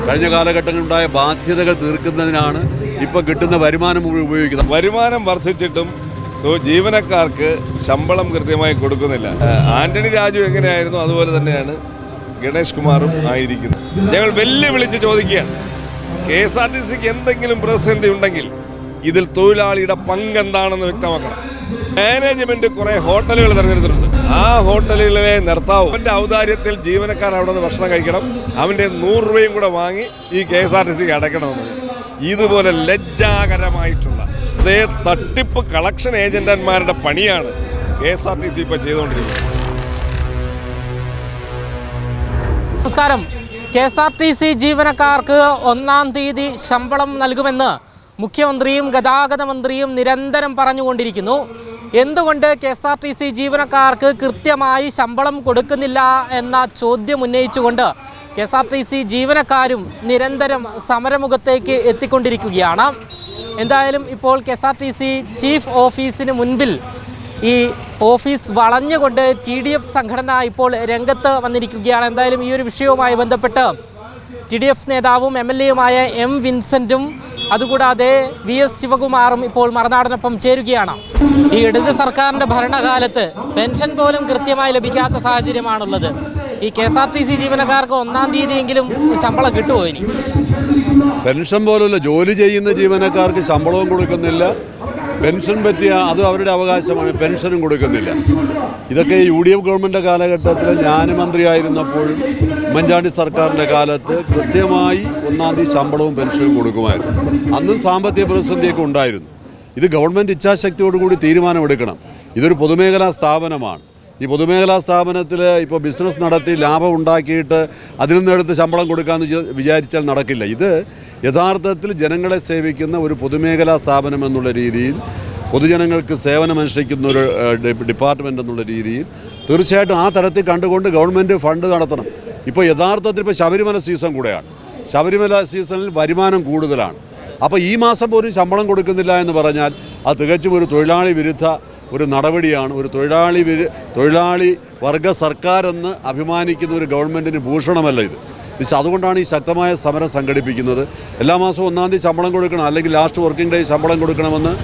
കഴിഞ്ഞ കാലഘട്ടങ്ങളിലുണ്ടായ ബാധ്യതകൾ തീർക്കുന്നതിനാണ് ഇപ്പോൾ കിട്ടുന്ന വരുമാനം ഉപയോഗിക്കുന്നത്. വരുമാനം വർദ്ധിച്ചിട്ടും ജീവനക്കാർക്ക് ശമ്പളം കൃത്യമായി കൊടുക്കുന്നില്ല. ആന്റണി രാജു എങ്ങനെയായിരുന്നു അതുപോലെ തന്നെയാണ് ഗണേഷ് കുമാറും ആയിരിക്കുന്നത്. ഞങ്ങൾ വെല്ലുവിളിച്ച് ചോദിക്കുകയാണ്, KSRTCക്ക് എന്തെങ്കിലും പ്രതിസന്ധി ഉണ്ടെങ്കിൽ ഇതിൽ തൊഴിലാളിയുടെ പങ്കെന്താണെന്ന് വ്യക്തമാക്കണം. മാനേജ്മെന്റ് കുറെ ഹോട്ടലുകൾ തിരഞ്ഞെടുത്തിട്ടുണ്ട്. ആ ഹോട്ടലുകളിലെ നിർത്താവും. അവന്റെ ഔദാര്യത്തിൽ ജീവനക്കാർ അവിടെ നിന്ന് ഭക്ഷണം കഴിക്കണം. അവന്റെ 100 രൂപയും കൂടെ വാങ്ങി ഈ KSRTCക്ക് അടയ്ക്കണമെന്ന്. ഇതുപോലെ ലജ്ജാകരമായിട്ടുള്ള അതേ തട്ടിപ്പ് കളക്ഷൻ ഏജന്റന്മാരുടെ പണിയാണ് KSRTC ഇപ്പൊ ചെയ്തുകൊണ്ടിരിക്കുന്നത്. നമസ്കാരം. KSRTC ജീവനക്കാർക്ക് 1-ാം തീയതി ശമ്പളം നൽകുമെന്ന് മുഖ്യമന്ത്രിയും ഗതാഗത മന്ത്രിയും നിരന്തരം പറഞ്ഞുകൊണ്ടിരിക്കുന്നു. എന്തുകൊണ്ട് KSRTC ജീവനക്കാർക്ക് കൃത്യമായി ശമ്പളം കൊടുക്കുന്നില്ല എന്ന ചോദ്യം ഉന്നയിച്ചുകൊണ്ട് KSRTC ജീവനക്കാരും നിരന്തരം സമരമുഖത്തേക്ക് എത്തിക്കൊണ്ടിരിക്കുകയാണ്. എന്തായാലും ഇപ്പോൾ KSRTC ചീഫ് ഓഫീസിന് മുൻപിൽ ഈ ഓഫീസ് വളഞ്ഞുകൊണ്ട് TDF സംഘടന ഇപ്പോൾ രംഗത്ത് വന്നിരിക്കുകയാണ്. എന്തായാലും ഈ ഒരു വിഷയവുമായി ബന്ധപ്പെട്ട് TDF നേതാവും MLA-യുമായ M. വിൻസെൻറ്റും അതുകൂടാതെ VS ശിവകുമാറും ഇപ്പോൾ മറുനാടനൊപ്പം ചേരുകയാണ്. ഈ ഇടത് സർക്കാരിൻ്റെ ഭരണകാലത്ത് പെൻഷൻ പോലും കൃത്യമായി ലഭിക്കാത്ത സാഹചര്യമാണുള്ളത്. ഈ KSRTC ജീവനക്കാർക്ക് 1-ാം തീയതിയെങ്കിലും ശമ്പളം കിട്ടുമോ? ഇനി പെൻഷൻ പോലുള്ള ജോലി ചെയ്യുന്ന ജീവനക്കാർക്ക് ശമ്പളവും കൊടുക്കുന്നില്ല. പെൻഷൻ പറ്റിയ അത് അവരുടെ അവകാശമാണ്, പെൻഷനും കൊടുക്കുന്നില്ല. ഇതൊക്കെ UDF ഗവൺമെൻറ് കാലഘട്ടത്തിൽ ഞാൻ മന്ത്രിയായിരുന്നപ്പോഴും ഉമ്മൻചാണ്ടി സർക്കാരിൻ്റെ കാലത്ത് കൃത്യമായി 1-ാം തീയതി ശമ്പളവും പെൻഷനും കൊടുക്കുമായിരുന്നു. അന്നും സാമ്പത്തിക പ്രതിസന്ധിയൊക്കെ ഉണ്ടായിരുന്നു. ഇത് ഗവൺമെൻറ് ഇച്ഛാശക്തിയോടുകൂടി തീരുമാനമെടുക്കണം. ഇതൊരു പൊതുമേഖലാ സ്ഥാപനമാണ്. ഈ പൊതുമേഖലാ സ്ഥാപനത്തിൽ ഇപ്പോൾ ബിസിനസ് നടത്തി ലാഭം ഉണ്ടാക്കിയിട്ട് അതിൽ നിന്നെടുത്ത് ശമ്പളം കൊടുക്കാമെന്ന് വിചാരിച്ചാൽ നടക്കില്ല. ഇത് യഥാർത്ഥത്തിൽ ജനങ്ങളെ സേവിക്കുന്ന ഒരു പൊതുമേഖലാ സ്ഥാപനം എന്നുള്ള രീതിയിൽ, പൊതുജനങ്ങൾക്ക് സേവനമനുഷ്ഠിക്കുന്ന ഒരു ഡിപ്പാർട്ട്മെൻ്റ് എന്നുള്ള രീതിയിൽ തീർച്ചയായിട്ടും ആ തരത്തിൽ കണ്ടുകൊണ്ട് ഗവൺമെൻറ് ഫണ്ട് നടത്തണം. ഇപ്പോൾ യഥാർത്ഥത്തിൽ ഇപ്പോൾ ശബരിമല സീസൺ കൂടെയാണ്. ശബരിമല സീസണിൽ വരുമാനം കൂടുതലാണ്. അപ്പോൾ ഈ മാസം പോലും ശമ്പളം കൊടുക്കുന്നില്ല എന്ന് പറഞ്ഞാൽ അത് തികച്ചും ഒരു തൊഴിലാളി വിരുദ്ധ ഒരു നടപടിയാണ്. ഒരു തൊഴിലാളി വർഗ സർക്കാരെന്ന് അഭിമാനിക്കുന്ന ഒരു ഗവൺമെൻറ്റിന് ഭൂഷണമല്ല ഇത്. അതുകൊണ്ടാണ് ഈ ശക്തമായ സമരം സംഘടിപ്പിക്കുന്നത്. എല്ലാ മാസവും 1-ാം തീയതി ശമ്പളം കൊടുക്കണം, അല്ലെങ്കിൽ ലാസ്റ്റ് വർക്കിംഗ് ഡേ ശമ്പളം കൊടുക്കണമെന്ന്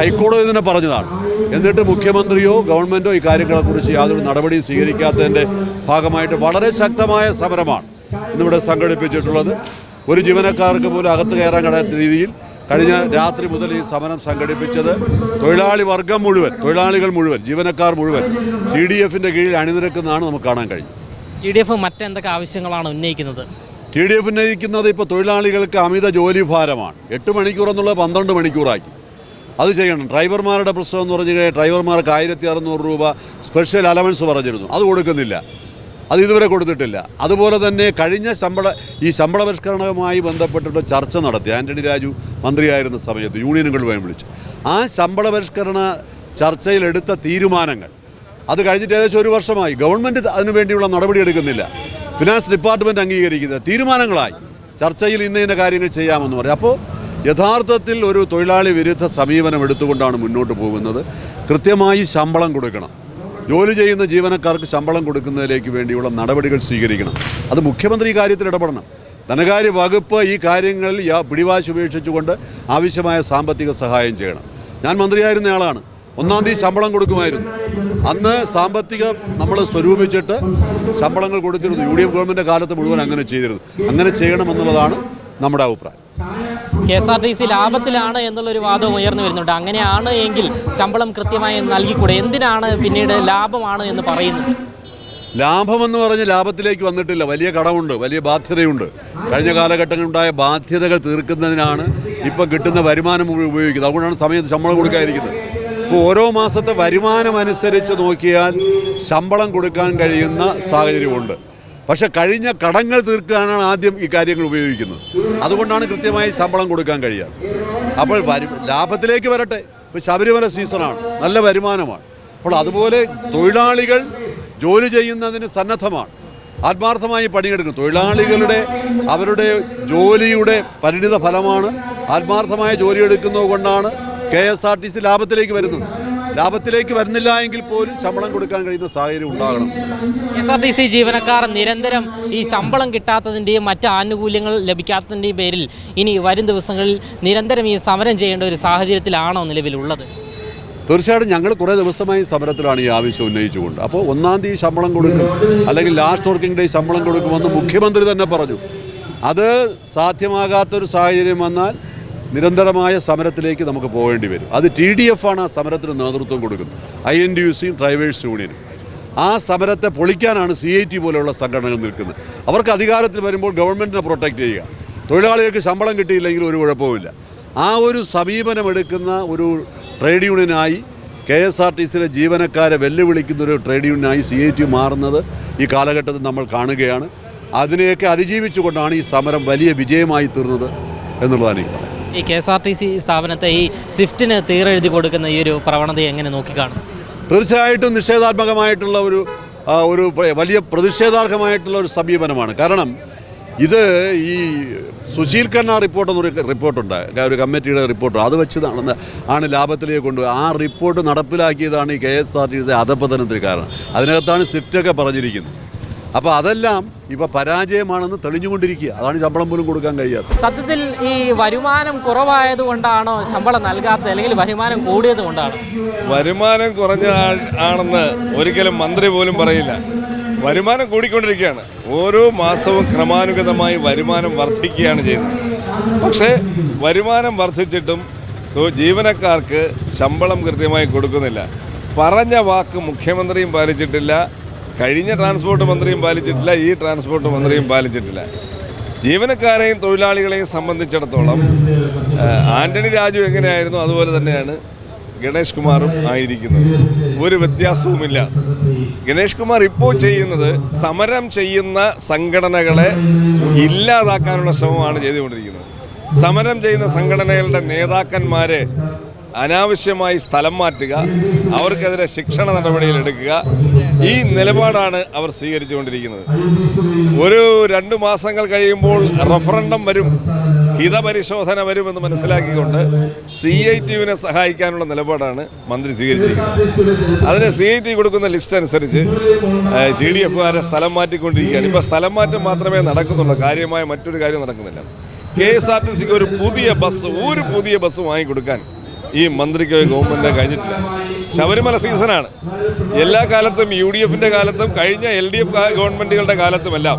ഹൈക്കോടതി തന്നെ പറഞ്ഞതാണ്. എന്നിട്ട് മുഖ്യമന്ത്രിയോ ഗവൺമെൻറ്റോ ഈ കാര്യങ്ങളെക്കുറിച്ച് യാതൊരു നടപടിയും സ്വീകരിക്കാത്തതിൻ്റെ ഭാഗമായിട്ട് വളരെ ശക്തമായ സമരമാണ് ഇന്നിവിടെ സംഘടിപ്പിച്ചിട്ടുള്ളത്. ഒരു ജീവനക്കാർക്ക് പോലും അകത്ത് കയറാൻ കഴിയാത്ത രീതിയിൽ കഴിഞ്ഞ രാത്രി മുതൽ ഈ സമരം സംഘടിപ്പിച്ചത് തൊഴിലാളികൾ മുഴുവൻ ജീവനക്കാർ മുഴുവൻ TDF-ൻ്റെ കീഴിൽ അണിനിരക്കുന്നതാണ് നമുക്ക് കാണാൻ കഴിയും. TDF മറ്റെന്തൊക്കെ ആവശ്യങ്ങളാണ് ഉന്നയിക്കുന്നത്? TDF ഉന്നയിക്കുന്നത് ഇപ്പോൾ തൊഴിലാളികൾക്ക് അമിത ജോലി ഭാരമാണ്. 8 മണിക്കൂർ എന്നുള്ളത് 12 മണിക്കൂറാക്കി. അത് ചെയ്യണം. ഡ്രൈവർമാരുടെ പ്രശ്നം എന്ന് പറഞ്ഞു കഴിഞ്ഞാൽ ഡ്രൈവർമാർക്ക് 1600 രൂപ സ്പെഷ്യൽ അലവൻസ് പറഞ്ഞിരുന്നു, അത് കൊടുക്കുന്നില്ല. അത് ഇതുവരെ കൊടുത്തിട്ടില്ല. അതുപോലെ തന്നെ കഴിഞ്ഞ ശമ്പള പരിഷ്കരണവുമായി ബന്ധപ്പെട്ടിട്ട് ചർച്ച നടത്തി ആന്റണി രാജു മന്ത്രിയായിരുന്ന സമയത്ത് യൂണിയനുകളുമായി വിളിച്ചു. ആ ശമ്പള പരിഷ്കരണ ചർച്ചയിലെടുത്ത തീരുമാനങ്ങൾ അത് കഴിഞ്ഞിട്ട് ഏകദേശം 1 വർഷമായി. ഗവൺമെൻറ് അതിനുവേണ്ടിയുള്ള നടപടിയെടുക്കുന്നില്ല. ഫിനാൻസ് ഡിപ്പാർട്ട്മെൻറ്റ് അംഗീകരിക്കുന്ന തീരുമാനങ്ങളായി ചർച്ചയിൽ ഇന്ന കാര്യങ്ങൾ ചെയ്യാമെന്ന് പറയും. അപ്പോൾ യഥാർത്ഥത്തിൽ ഒരു തൊഴിലാളി വിരുദ്ധ സമീപനം എടുത്തുകൊണ്ടാണ് മുന്നോട്ട് പോകുന്നത്. കൃത്യമായി ശമ്പളം കൊടുക്കണം. ജോലി ചെയ്യുന്ന ജീവനക്കാർക്ക് ശമ്പളം കൊടുക്കുന്നതിലേക്ക് വേണ്ടിയുള്ള നടപടികൾ സ്വീകരിക്കണം. അത് മുഖ്യമന്ത്രി ഈ കാര്യത്തിൽ ഇടപെടണം. ധനകാര്യ വകുപ്പ് ഈ കാര്യങ്ങളിൽ പിടിവാശി ഉപേക്ഷിച്ചുകൊണ്ട് ആവശ്യമായ സാമ്പത്തിക സഹായം ചെയ്യണം. ഞാൻ മന്ത്രിയായിരുന്ന ആളാണ്. 1-ാം തീയതി ശമ്പളം കൊടുക്കുമായിരുന്നു. അന്ന് സാമ്പത്തികം നമ്മൾ സ്വരൂപിച്ചിട്ട് ശമ്പളങ്ങൾ കൊടുത്തിരുന്നു. UDF ഗവൺമെൻറ് കാലത്ത് മുഴുവൻ അങ്ങനെ ചെയ്തിരുന്നു. അങ്ങനെ ചെയ്യണമെന്നുള്ളതാണ് നമ്മുടെ അഭിപ്രായം. KSRTC ലാഭത്തിലാണ് എന്നുള്ളൊരു വാദം ഉയർന്നു വരുന്നുണ്ട്. അങ്ങനെയാണ് എങ്കിൽ ശമ്പളം കൃത്യമായി നൽകിക്കൂടെ? എന്തിനാണ് പിന്നീട് ലാഭമാണ് എന്ന് പറയുന്നത്? ലാഭമെന്ന് പറഞ്ഞ് ലാഭത്തിലേക്ക് വന്നിട്ടില്ല. വലിയ കടമുണ്ട്, വലിയ ബാധ്യതയുണ്ട്. കഴിഞ്ഞ കാലഘട്ടങ്ങളിലുണ്ടായ ബാധ്യതകൾ തീർക്കുന്നതിനാണ് ഇപ്പോൾ കിട്ടുന്ന വരുമാനം ഉപയോഗിക്കുന്നത്. അതുകൊണ്ടാണ് സമയത്ത് ശമ്പളം കൊടുക്കാതിരിക്കുന്നത്. ഇപ്പോൾ ഓരോ മാസത്തെ വരുമാനം അനുസരിച്ച് നോക്കിയാൽ ശമ്പളം കൊടുക്കാൻ കഴിയുന്ന സാഹചര്യമുണ്ട്. പക്ഷെ കഴിഞ്ഞ കടങ്ങൾ തീർക്കാനാണ് ആദ്യം ഈ കാര്യങ്ങൾ ഉപയോഗിക്കുന്നത്. അതുകൊണ്ടാണ് കൃത്യമായി ശമ്പളം കൊടുക്കാൻ കഴിയാറ്. അപ്പോൾ ലാഭത്തിലേക്ക് വരട്ടെ. ഇപ്പോൾ ശബരിമല സീസണാണ്, നല്ല വരുമാനമാണ്. അപ്പോൾ അതുപോലെ തൊഴിലാളികൾ ജോലി ചെയ്യുന്നതിന് സന്നദ്ധമാണ്, ആത്മാർത്ഥമായി പണിയെടുക്കും. അവരുടെ ജോലിയുടെ പരിണിത ഫലമാണ്. ആത്മാർത്ഥമായ ജോലി എടുക്കുന്നത് കൊണ്ടാണ് KSRTC ലാഭത്തിലേക്ക് വരുന്നത്. ലാഭത്തിലേക്ക് വരുന്നില്ല എങ്കിൽ പോലും ശമ്പളം കൊടുക്കാൻ കഴിയുന്ന സാഹചര്യം ഉണ്ടാകണം. KSRTC ജീവനക്കാർ നിരന്തരം ഈ ശമ്പളം കിട്ടാത്തതിൻ്റെയും മറ്റ് ആനുകൂല്യങ്ങൾ ലഭിക്കാത്തതിൻ്റെയും പേരിൽ ഇനി വരും ദിവസങ്ങളിൽ നിരന്തരം ഈ സമരം ചെയ്യേണ്ട ഒരു സാഹചര്യത്തിലാണോ നിലവിലുള്ളത്? തീർച്ചയായിട്ടും ഞങ്ങൾ കുറേ ദിവസമായി സമരത്തിലാണ് ഈ ആവശ്യം ഉന്നയിച്ചുകൊണ്ട്. അപ്പോൾ 1-ാം തീയതി ശമ്പളം കൊടുക്കും, അല്ലെങ്കിൽ ലാസ്റ്റ് വർക്കിംഗ് ഡേ ശമ്പളം കൊടുക്കുമെന്ന് മുഖ്യമന്ത്രി തന്നെ പറഞ്ഞു. അത് സാധ്യമാകാത്തൊരു സാഹചര്യം വന്നാൽ നിരന്തരമായ സമരത്തിലേക്ക് നമുക്ക് പോകേണ്ടി വരും. അത് TDF ആണ് ആ സമരത്തിന് നേതൃത്വം കൊടുക്കുന്നത്, INTUC ഡ്രൈവേഴ്സ് യൂണിയനും. ആ സമരത്തെ പൊളിക്കാനാണ് CIT പോലെയുള്ള സംഘടനകൾ നിൽക്കുന്നത്. അവർക്ക് അധികാരത്തിൽ വരുമ്പോൾ ഗവൺമെൻറ്റിനെ പ്രൊട്ടക്റ്റ് ചെയ്യുക, തൊഴിലാളികൾക്ക് ശമ്പളം കിട്ടിയില്ലെങ്കിൽ ഒരു കുഴപ്പവുമില്ല. ആ ഒരു സമീപനമെടുക്കുന്ന ഒരു ട്രേഡ് യൂണിയനായി KSRTCയിലെ ജീവനക്കാരെ വെല്ലുവിളിക്കുന്ന ഒരു ട്രേഡ് യൂണിയനായി CIT മാറുന്നത് ഈ കാലഘട്ടത്തിൽ നമ്മൾ കാണുകയാണ്. അതിനെയൊക്കെ അതിജീവിച്ചുകൊണ്ടാണ് ഈ സമരം വലിയ വിജയമായി തീർന്നത് എന്നുള്ളതാണ് എനിക്ക് പറയാം. ഈ KSRTC സ്ഥാപനത്തെ ഈ സ്വിഫ്റ്റിന് തീരെഴുതി കൊടുക്കുന്ന ഈ ഒരു പ്രവണതയെ എങ്ങനെ നോക്കിക്കാണും? തീർച്ചയായിട്ടും നിഷേധാത്മകമായിട്ടുള്ള ഒരു വലിയ പ്രതിഷേധാർഹമായിട്ടുള്ള ഒരു സമീപനമാണ്. കാരണം ഇത് ഈ സുശീൽ ഖന്ന റിപ്പോർട്ടെന്നൊരു റിപ്പോർട്ടുണ്ട്, ഒരു കമ്മിറ്റിയുടെ റിപ്പോർട്ട്, അത് വെച്ചതാണ് ലാഭത്തിലേക്ക് കൊണ്ടുപോയി. ആ റിപ്പോർട്ട് നടപ്പിലാക്കിയതാണ് ഈ KSRTC അധപതനത്തിന് കാരണം. അതിനകത്താണ് സ്വിഫ്റ്റൊക്കെ പറഞ്ഞിരിക്കുന്നത്. അപ്പോൾ അതെല്ലാം ഇപ്പോൾ പരാജയമാണെന്ന് തെളിഞ്ഞുകൊണ്ടിരിക്കുക. അതാണ് ശമ്പളം പോലും കൊടുക്കാൻ കഴിയാത്തത്. സത്യത്തിൽ ഈ വരുമാനം കുറവായത് കൊണ്ടാണോ ശമ്പളം നൽകാത്തത്, അല്ലെങ്കിൽ വരുമാനം കൂടിയത് കൊണ്ടാണോ? വരുമാനം കുറഞ്ഞതാണെന്ന് ഒരിക്കലും മന്ത്രി പോലും പറയില്ല. വരുമാനം കൂടിക്കൊണ്ടിരിക്കുകയാണ്. ഓരോ മാസവും ക്രമാനുഗതമായി വരുമാനം വർദ്ധിക്കുകയാണ് ചെയ്യുന്നത്. പക്ഷേ വരുമാനം വർദ്ധിച്ചിട്ടും ജീവനക്കാർക്ക് ശമ്പളം കൃത്യമായി കൊടുക്കുന്നില്ല. പറഞ്ഞ വാക്ക് മുഖ്യമന്ത്രിയും പാലിച്ചിട്ടില്ല, കഴിഞ്ഞ ട്രാൻസ്പോർട്ട് മന്ത്രിയും പാലിച്ചിട്ടില്ല, ഈ ട്രാൻസ്പോർട്ട് മന്ത്രിയും പാലിച്ചിട്ടില്ല. ജീവനക്കാരെയും തൊഴിലാളികളെയും സംബന്ധിച്ചിടത്തോളം ആന്റണി രാജു എങ്ങനെയായിരുന്നു അതുപോലെ തന്നെയാണ് ഗണേഷ് കുമാറും ആയിരിക്കുന്നത്. ഒരു വ്യത്യാസവുമില്ല. ഗണേഷ് കുമാർ ഇപ്പോൾ ചെയ്യുന്നത് സമരം ചെയ്യുന്ന സംഘടനകളെ ഇല്ലാതാക്കാനുള്ള ശ്രമമാണ് ചെയ്തുകൊണ്ടിരിക്കുന്നത്. സമരം ചെയ്യുന്ന സംഘടനകളുടെ നേതാക്കന്മാരെ അനാവശ്യമായി സ്ഥലം മാറ്റുക, അവർക്കെതിരെ ശിക്ഷണ നടപടികൾ എടുക്കുക, ഈ നിലപാടാണ് അവർ സ്വീകരിച്ചുകൊണ്ടിരിക്കുന്നത്. ഒരു 2 മാസങ്ങൾ കഴിയുമ്പോൾ റഫറൻഡം വരും, ഹിതപരിശോധന വരുമെന്ന് മനസ്സിലാക്കിക്കൊണ്ട് CITയുവിനെ സഹായിക്കാനുള്ള നിലപാടാണ് മന്ത്രി സ്വീകരിച്ചിരിക്കുന്നത്. അതിന് CIT കൊടുക്കുന്ന ലിസ്റ്റ് അനുസരിച്ച് TDFകാരെ സ്ഥലം മാറ്റിക്കൊണ്ടിരിക്കുകയാണ്. ഇപ്പോൾ സ്ഥലം മാറ്റം മാത്രമേ നടക്കുന്നുള്ളൂ, കാര്യമായ മറ്റൊരു കാര്യം നടക്കുന്നില്ല. KSRTCക്ക് ഒരു പുതിയ ബസ് വാങ്ങിക്കൊടുക്കാൻ ഈ മന്ത്രിക്ക് ഗവൺമെൻറ്റിന് കഴിഞ്ഞിട്ടില്ല. ശബരിമല സീസണാണ്. എല്ലാ കാലത്തും UDFൻ്റെ കാലത്തും കഴിഞ്ഞ LDF ഗവൺമെൻറ്റുകളുടെ കാലത്തുമെല്ലാം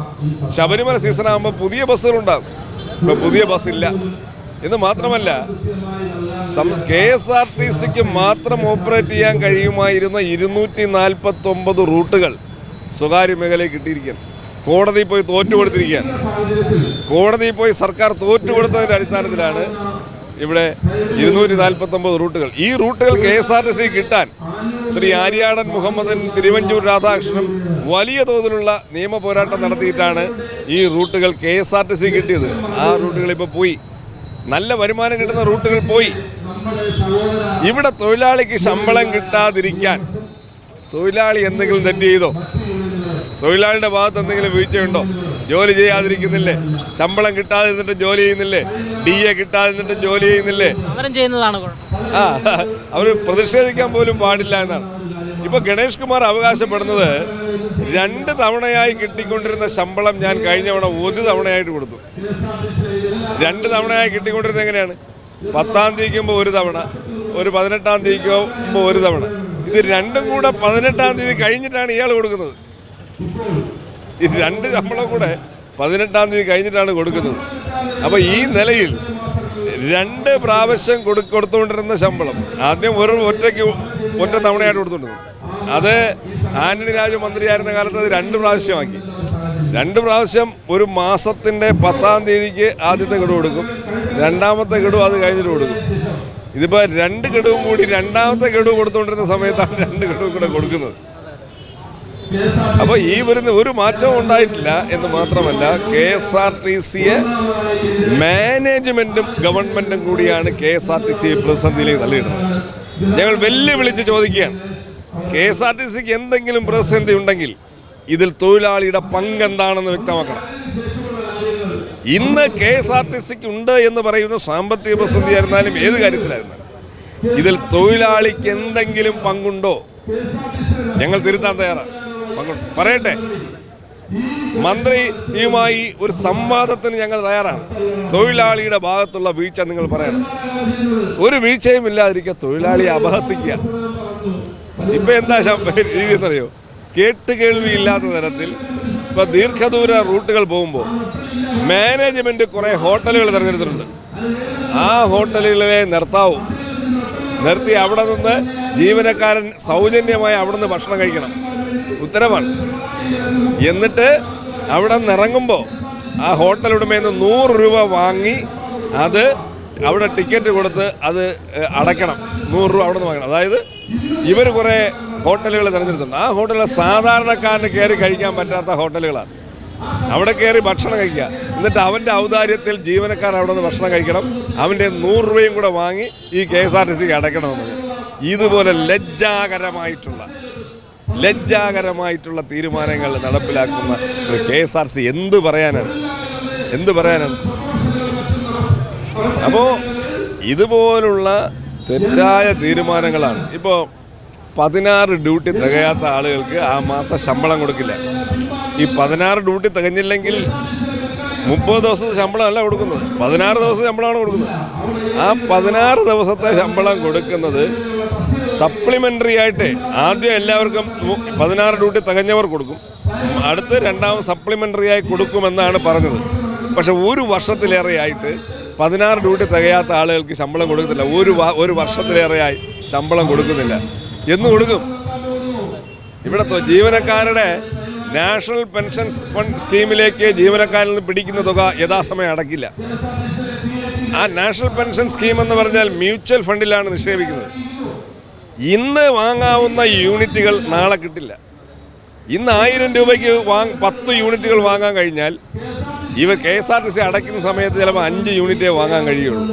ശബരിമല സീസണാകുമ്പോൾ പുതിയ ബസ്സുകളുണ്ടാകും. ഇപ്പോൾ പുതിയ ബസ്സില്ല എന്ന് മാത്രമല്ല, KSRTCക്ക് മാത്രം ഓപ്പറേറ്റ് ചെയ്യാൻ കഴിയുമായിരുന്ന 249 റൂട്ടുകൾ സ്വകാര്യ മേഖലയിൽ കിട്ടിയിരിക്കുകയാണ്. കോടതിയിൽ പോയി തോറ്റുകൊടുത്തിരിക്കുകയാണ്. കോടതിയിൽ പോയി സർക്കാർ തോറ്റുകൊടുത്തതിൻ്റെ അടിസ്ഥാനത്തിലാണ് ഇവിടെ 249 റൂട്ടുകൾ. ഈ റൂട്ടുകൾ KSRTC കിട്ടാൻ ശ്രീ ആര്യാടൻ മുഹമ്മദൻ, തിരുവഞ്ചൂർ രാധാകൃഷ്ണനും വലിയ തോതിലുള്ള നിയമ പോരാട്ടം നടത്തിയിട്ടാണ് ഈ റൂട്ടുകൾ KSRTC കിട്ടിയത്. ആ റൂട്ടുകൾ ഇപ്പോൾ പോയി. നല്ല വരുമാനം കിട്ടുന്ന റൂട്ടുകൾ പോയി. ഇവിടെ തൊഴിലാളിക്ക് ശമ്പളം കിട്ടാതിരിക്കാൻ തൊഴിലാളി എന്തെങ്കിലും തെറ്റ് ചെയ്തോ? തൊഴിലാളിയുടെ ഭാഗത്ത് എന്തെങ്കിലും വീഴ്ചയുണ്ടോ? ജോലി ചെയ്യാതിരിക്കുന്നില്ലേ? ശമ്പളം കിട്ടാതെ നിന്നിട്ട് ജോലി ചെയ്യുന്നില്ലേ? DA കിട്ടാതെ നിന്നിട്ട് ജോലി ചെയ്യുന്നില്ലേ? സമരം ചെയ്യുന്നതാണ് അവർ പ്രതിഷേധിക്കാൻ പോലും പാടില്ല എന്നാണ്. ഇപ്പോൾ ഗണേഷ് കുമാർ അവകാശപ്പെടുന്നത് 2 തവണയായി കിട്ടിക്കൊണ്ടിരുന്ന ശമ്പളം ഞാൻ കഴിഞ്ഞ തവണ 1 തവണയായിട്ട് കൊടുത്തു. 2 തവണയായി കിട്ടിക്കൊണ്ടിരുന്നത് എങ്ങനെയാണ്? 10-ാം തീയതിക്കുമ്പോൾ 1 തവണ, ഒരു 18-ാം തീയതിക്കുമ്പോൾ 1 തവണ. ഇത് രണ്ടും കൂടെ 18-ാം തീയതി കഴിഞ്ഞിട്ടാണ് ഇയാൾ കൊടുക്കുന്നത്. ഈ 2 ശമ്പളം കൂടെ 18-ാം തീയതി കഴിഞ്ഞിട്ടാണ് കൊടുക്കുന്നത്. അപ്പോൾ ഈ നിലയിൽ 2 പ്രാവശ്യം കൊടുത്തുകൊണ്ടിരുന്ന ശമ്പളം ആദ്യം ഒറ്റ തവണയായിട്ട് കൊടുത്തുകൊണ്ടിരുന്നു. അത് ആന്റണി രാജു മന്ത്രിയായിരുന്ന കാലത്ത് അത് 2 പ്രാവശ്യമാക്കി. 2 പ്രാവശ്യം ഒരു മാസത്തിൻ്റെ 10-ാം തീയതിക്ക് ആദ്യത്തെ ഗഡു കൊടുക്കും, 2ാമത്തെ ഗഡു അത് കഴിഞ്ഞിട്ട് കൊടുക്കും. ഇതിപ്പോൾ 2 ഗഡുവും കൂടി 2ാമത്തെ ഗഡു കൊടുത്തുകൊണ്ടിരുന്ന സമയത്താണ് 2 ഗഡു കൂടെ കൊടുക്കുന്നത്. അപ്പോൾ ഈ വരുന്ന ഒരു മാറ്റവും ഉണ്ടായിട്ടില്ല എന്ന് മാത്രമല്ല, KSRTCയെ മാനേജ്മെൻറ്റും ഗവൺമെൻറ്റും കൂടിയാണ് KSRTCയെ പ്രതിസന്ധിയിലേക്ക് തള്ളിയിടുന്നത്. ഞങ്ങൾ വെല്ലുവിളിച്ച് ചോദിക്കുകയാണ്, KSRTCക്ക് എന്തെങ്കിലും പ്രതിസന്ധി ഉണ്ടെങ്കിൽ ഇതിൽ തൊഴിലാളിയുടെ പങ്കെന്താണെന്ന് വ്യക്തമാക്കണം. ഇന്ന് KSRTCക്ക് ഉണ്ട് എന്ന് പറയുന്ന സാമ്പത്തിക പ്രതിസന്ധി ആയിരുന്നാലും ഏത് കാര്യത്തിലായിരുന്നാലും ഇതിൽ തൊഴിലാളിക്ക് എന്തെങ്കിലും പങ്കുണ്ടോ? ഞങ്ങൾ തിരുത്താൻ തയ്യാറാണ്. പറയട്ടെ, മന്ത്രിയുമായി ഒരു സംവാദത്തിന് ഞങ്ങൾ തയ്യാറാണ്. തൊഴിലാളിയുടെ ഭാഗത്തുള്ള വീഴ്ച നിങ്ങൾ പറയണം. ഒരു വീഴ്ചയും ഇല്ലാതിരിക്കുക, തൊഴിലാളിയെ അപഹസിക്കുക. ഇപ്പം എന്താ രീതി എന്നറിയോ? കേട്ടുകേൾവി ഇല്ലാത്ത തരത്തിൽ ഇപ്പം ദീർഘദൂര റൂട്ടുകൾ പോകുമ്പോൾ മാനേജ്മെൻറ്റ് കുറേ ഹോട്ടലുകൾ തിരഞ്ഞെടുത്തിട്ടുണ്ട്. ആ ഹോട്ടലുകളിലെ നിർത്തി അവിടെ നിന്ന് ജീവനക്കാരൻ സൗജന്യമായി അവിടെ നിന്ന് ഭക്ഷണം കഴിക്കണം. ഉത്തരവാണ്. എന്നിട്ട് അവിടെ നിന്ന് ഇറങ്ങുമ്പോൾ ആ ഹോട്ടൽ ഉടമയിൽ നിന്ന് 100 രൂപ വാങ്ങി അത് അവിടെ ടിക്കറ്റ് കൊടുത്ത് അത് അടയ്ക്കണം. 100 രൂപ അവിടെ നിന്ന് വാങ്ങണം. അതായത് ഇവർ കുറേ ഹോട്ടലുകൾ തിരഞ്ഞെടുത്തിട്ടുണ്ട്. ആ ഹോട്ടലുകൾ സാധാരണക്കാരന് കയറി കഴിക്കാൻ പറ്റാത്ത ഹോട്ടലുകളാണ്. അവിടെ കയറി ഭക്ഷണം കഴിക്കുക, എന്നിട്ട് അവൻ്റെ ഔദാര്യത്തിൽ ജീവനക്കാരൻ അവിടെ നിന്ന് ഭക്ഷണം കഴിക്കണം. അവൻ്റെ 100 രൂപയും കൂടെ വാങ്ങി ഈ KSRTCക്ക് അടയ്ക്കണമെന്ന്. ഇതുപോലെ ലജ്ജാകരമായിട്ടുള്ള തീരുമാനങ്ങൾ നടപ്പിലാക്കുന്ന ഒരു KSRTC എന്ത് പറയാനാണ്? അപ്പോൾ ഇതുപോലുള്ള തെറ്റായ തീരുമാനങ്ങളാണ്. ഇപ്പോൾ 16 ഡ്യൂട്ടി തികയാത്ത ആളുകൾക്ക് ആ മാസം ശമ്പളം കൊടുക്കില്ല. ഈ 16 ഡ്യൂട്ടി തികഞ്ഞില്ലെങ്കിൽ 30 ദിവസത്തെ ശമ്പളമല്ല കൊടുക്കുന്നത്, 16 ദിവസം ശമ്പളമാണ് കൊടുക്കുന്നത്. ആ 16 ദിവസത്തെ ശമ്പളം കൊടുക്കുന്നത് സപ്ലിമെൻ്ററി ആയിട്ട് ആദ്യം എല്ലാവർക്കും 16 ഡ്യൂട്ടി തികഞ്ഞവർ കൊടുക്കും, അടുത്ത് രണ്ടാമത് സപ്ലിമെൻ്ററി ആയി കൊടുക്കുമെന്നാണ് പറഞ്ഞത്. പക്ഷെ ഒരു വർഷത്തിലേറെയായിട്ട് 16 ഡ്യൂട്ടി തികയാത്ത ആളുകൾക്ക് ശമ്പളം കൊടുക്കുന്നില്ല. ഒരു വർഷത്തിലേറെയായി ശമ്പളം കൊടുക്കുന്നില്ല. എന്ന് കൊടുക്കും? ഇവിടുത്തെ ജീവനക്കാരുടെ നാഷണൽ പെൻഷൻ ഫണ്ട് സ്കീമിലേക്ക് ജീവനക്കാരിൽ നിന്ന് പിടിക്കുന്ന തുക യഥാസമയം അടക്കില്ല. ആ നാഷണൽ പെൻഷൻ സ്കീം എന്ന് പറഞ്ഞാൽ മ്യൂച്വൽ ഫണ്ടിലാണ് നിക്ഷേപിക്കുന്നത്. ഇന്ന് വാങ്ങാവുന്ന യൂണിറ്റുകൾ നാളെ കിട്ടില്ല. ഇന്ന് 1000 രൂപയ്ക്ക് 10 യൂണിറ്റുകൾ വാങ്ങാൻ കഴിഞ്ഞാൽ ഇവ KSRTC അടയ്ക്കുന്ന സമയത്ത് ചിലപ്പോൾ 5 യൂണിറ്റേ വാങ്ങാൻ കഴിയുള്ളൂ.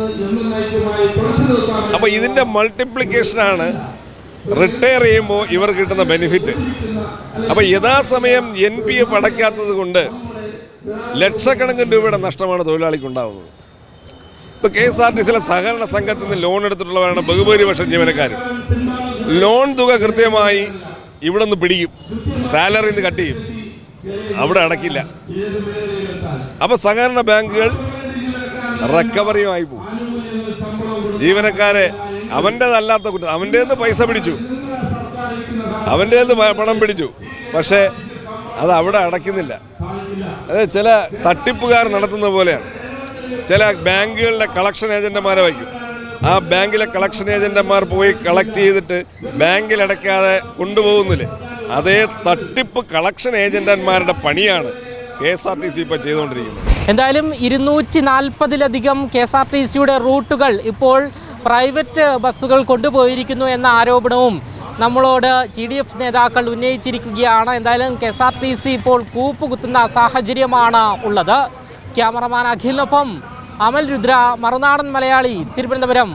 അപ്പോൾ ഇതിൻ്റെ മൾട്ടിപ്ലിക്കേഷനാണ് റിട്ടയർ ചെയ്യുമ്പോൾ ഇവർ കിട്ടുന്ന ബെനിഫിറ്റ്. അപ്പോൾ യഥാസമയം NPF അടയ്ക്കാത്തത് കൊണ്ട് ലക്ഷക്കണക്കിന് രൂപയുടെ നഷ്ടമാണ് തൊഴിലാളിക്കുണ്ടാകുന്നത്. ഇപ്പോൾ KSRTCയിലെ സഹകരണ സംഘത്തിൽ നിന്ന് ലോൺ എടുത്തിട്ടുള്ളവരാണ് ബഹുഭൂരിപക്ഷം ജീവനക്കാരും. ലോൺ തുക കൃത്യമായി ഇവിടെ നിന്ന് പിടിക്കും, സാലറിയിൽ നിന്ന് കട്ട് ചെയ്യും, അവിടെ അടക്കില്ല. അപ്പോൾ സഹകരണ ബാങ്കുകൾ റിക്കവറിയുമായി പോകും. ജീവനക്കാരെ അവൻ്റേതല്ലാത്ത കുറ്റം, അവൻ്റേന്ന് പൈസ പിടിച്ചു, അവൻ്റേന്ന് പണം പിടിച്ചു, പക്ഷേ അത് അവിടെ അടയ്ക്കുന്നില്ല. അത് ചില തട്ടിപ്പുകാർ നടത്തുന്ന പോലെയാണ്. ചില ബാങ്കുകളിലെ കളക്ഷൻ ഏജൻറ്റുമാരെ വയ്ക്കും. ആ ബാങ്കിലെ കളക്ഷൻ ഏജൻറ്റുമാർ പോയി കളക്ട് ചെയ്തിട്ട് ബാങ്കിൽ അടയ്ക്കാതെ കൊണ്ടുപോകുന്നില്ലേ, അതേ തട്ടിപ്പ് കളക്ഷൻ ഏജൻറ്റന്മാരുടെ പണിയാണ് KSRTC ഇപ്പോൾ ചെയ്തുകൊണ്ടിരിക്കുന്നത്. എന്തായാലും 240-ലധികം KSRTCയുടെ റൂട്ടുകൾ ഇപ്പോൾ പ്രൈവറ്റ് ബസ്സുകൾ കൊണ്ടുപോയിരിക്കുന്നു എന്ന ആരോപണവും നമ്മളോട് TDF നേതാക്കൾ ഉന്നയിച്ചിരിക്കുകയാണ്. എന്തായാലും KSRTC ഇപ്പോൾ കൂപ്പുകുത്തുന്ന സാഹചര്യമാണ് ഉള്ളത്. ക്യാമറമാൻ അഖിലിനൊപ്പം അമൽ രുദ്ര, മറുനാടൻ മലയാളി, തിരുവനന്തപുരം.